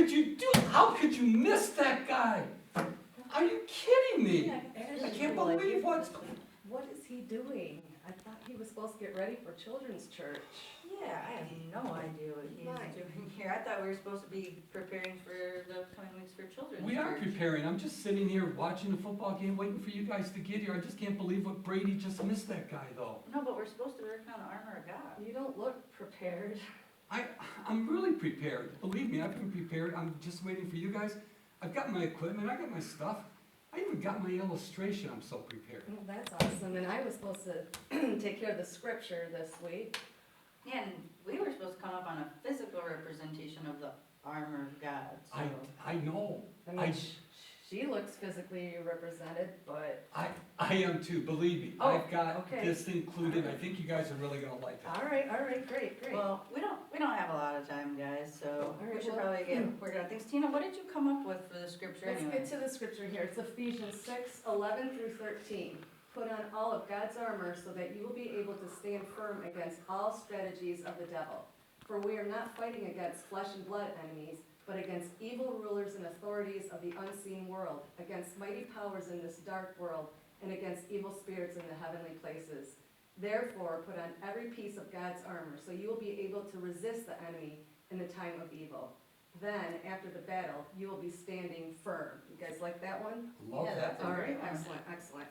could you miss that guy? Are you kidding me? I can't believe what's. What is he doing? I thought he was supposed to get ready for children's church. Yeah, I have no idea what he's doing here. I thought we were supposed to be preparing for the coming weeks for children's We are church. preparing. I'm just sitting here watching the football game, waiting for you guys to get here. I just can't believe what Brady just missed that guy though. No, but we're supposed to be working on the armor of God. You don't look prepared. I'm really prepared. Believe me, I've been prepared. I'm just waiting for you guys. I've got my equipment, I got my stuff. I even got my illustration. I'm so prepared. Well, that's awesome, and I was supposed to take care of the scripture this week. Yeah, and we were supposed to come up on a physical representation of the armor of God. So. I know. I mean, she looks physically represented, but. I am too, believe me. Oh, I've got okay. this included. I think you guys are really gonna like it. All right, great. Well, we don't have a lot of time, guys, so All right, we should well- probably get working on things. Tina, what did you come up with for the scripture Let's anyway? get to the scripture here. It's Ephesians 6:11 through 13. Put on all of God's armor so that you will be able to stand firm against all strategies of the devil. For we are not fighting against flesh and blood enemies, but against evil rulers and authorities of the unseen world, against mighty powers in this dark world, and against evil spirits in the heavenly places. Therefore, put on every piece of God's armor, so you will be able to resist the enemy in the time of evil. Then, after the battle, you will be standing firm. You guys like that one? Love Yeah, that. that's All a right, great one. excellent.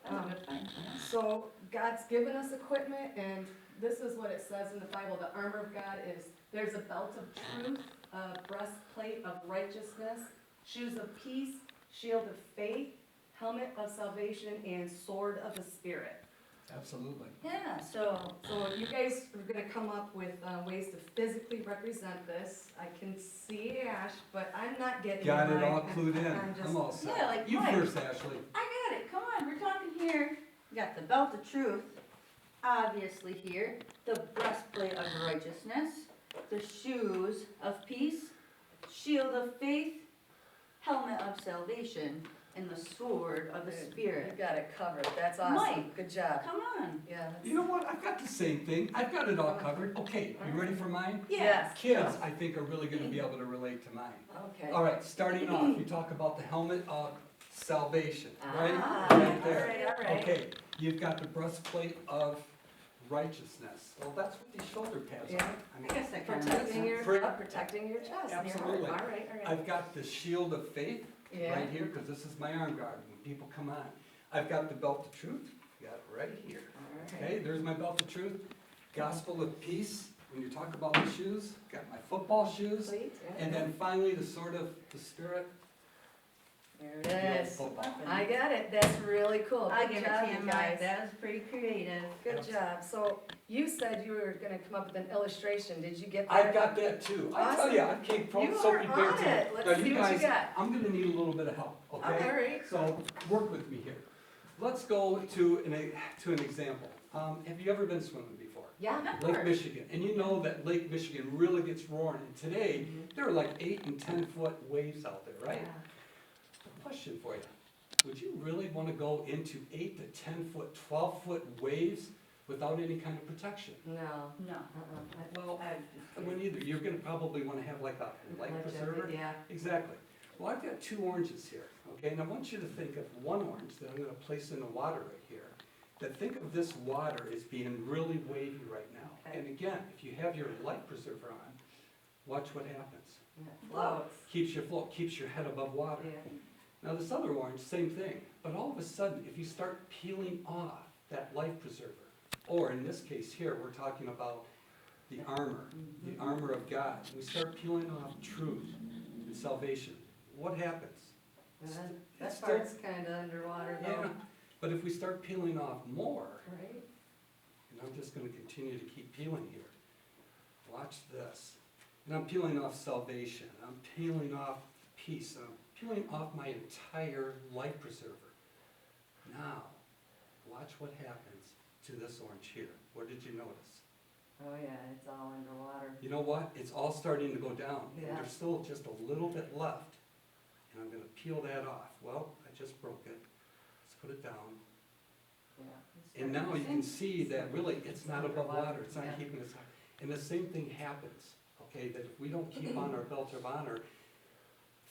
That's a good point. So God's given us equipment, and this is what it says in the Bible. The armor of God is, there's a belt of truth, a breastplate of righteousness, shoes of peace, shield of faith, helmet of salvation, and sword of the Spirit. Absolutely. Yeah, so So you guys are gonna come up with ways to physically represent this. I can see Ash, but I'm not getting Got it mine. all clued in. I'm just- I'm all set. Yeah, like You Mike. first, Ashley. I got it. Come on, we're talking here. We got the belt of truth, obviously here, the breastplate of righteousness, the shoes of peace, shield of faith, helmet of salvation, and the sword of the You Spirit. got it covered. That's awesome. Mike. Good job. Come on. Yeah. that's- You know what? I've got the same thing. I've got it all covered. Okay, you ready for mine? Yes. Kids, I think, are really gonna be able to relate to mine. Okay. All right, starting off, you talk about the helmet of salvation, right? Ah, Right there. all right. Okay, you've got the breastplate of righteousness. Well, that's what these shoulder pads Yeah. are. I I mean, guess that kind of Protecting your, Fr- protecting your chest. and your heart. Absolutely. All right. I've got the shield of faith Yeah. right here, because this is my arm guard when people come on. I've got the belt of truth, got it right here. All right. Okay, there's my belt of truth. Gospel of peace, when you talk about the shoes, got my football shoes. Complete, yeah. And then finally, the sword of the Spirit. There it the old is. football. I got it. That's really cool. I Good give it job, to you, you Mike. guys. That was pretty creative. Good job. So you said you were gonna come up with an illustration. Did you get that? I've got that too. I tell Awesome. you, I came You so are prepared on today. it. Let's Now, see you what you guys, got. I'm gonna need a little bit of help, All okay? right. So, work with me here. Let's go to an example. Have you ever been swimming before? Yeah. Of Lake course. Michigan, and you know that Lake Michigan really gets roaring, and today, there are like 8 and 10 foot waves out there, right? Question for you, would you really wanna go into 8 to 10 foot, 12 foot waves without any kind of protection? No. No. Well, I I wouldn't either. You're gonna probably wanna have like a life preserver. Yeah. Exactly. Well, I've got 2 oranges here, okay? And I want you to think of one orange that I'm gonna place in the water right here. That think of this water as being really wavy right now. Okay. And again, if you have your life preserver on, watch what happens. Floats. Keeps you afloat, keeps your head above water. Yeah. Now this other orange, same thing. But all of a sudden, if you start peeling off that life preserver, or in this case here, we're talking about the armor of God. We start peeling off truth and salvation. What happens? And then It's that still- part's kinda underwater Yeah, though. but if we start peeling off more, Right? and I'm just gonna continue to keep peeling here. Watch this. And I'm peeling off salvation, I'm peeling off peace, I'm peeling off my entire life preserver. Now, watch what happens to this orange here. What did you notice? Oh yeah, it's all underwater. You know what? It's all starting to go down. And Yeah. there's still just a little bit left. And I'm gonna peel that off. Well, I just broke it. Let's put it down. Yeah. And now you can see that really it's not above water, it's not Yeah. keeping us high. And the same thing happens, okay, that if we don't keep on our belt of honor,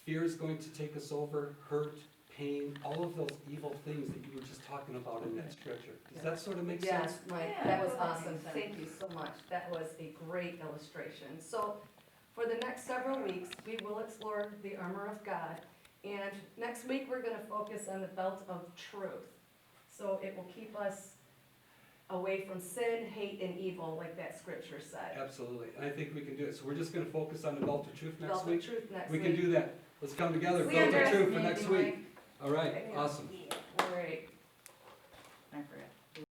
fear is going to take us over, hurt, pain, all of those evil things that you were just talking about in that scripture. Does that sort of make sense? Yes, Mike, Yeah, that was that awesome, makes sense. thank you so much, that was a great illustration. So, for the next several weeks, we will explore the armor of God, and next week, we're gonna focus on the belt of truth. So it will keep us away from sin, hate, and evil, like that scripture said. Absolutely, and I think we can do it. So we're just gonna focus on the belt of truth next Belt of week? truth next We week. can do that. Let's come together, We belt of truth for underestimate next you, week. All right, Okay. awesome. All right. I forgot.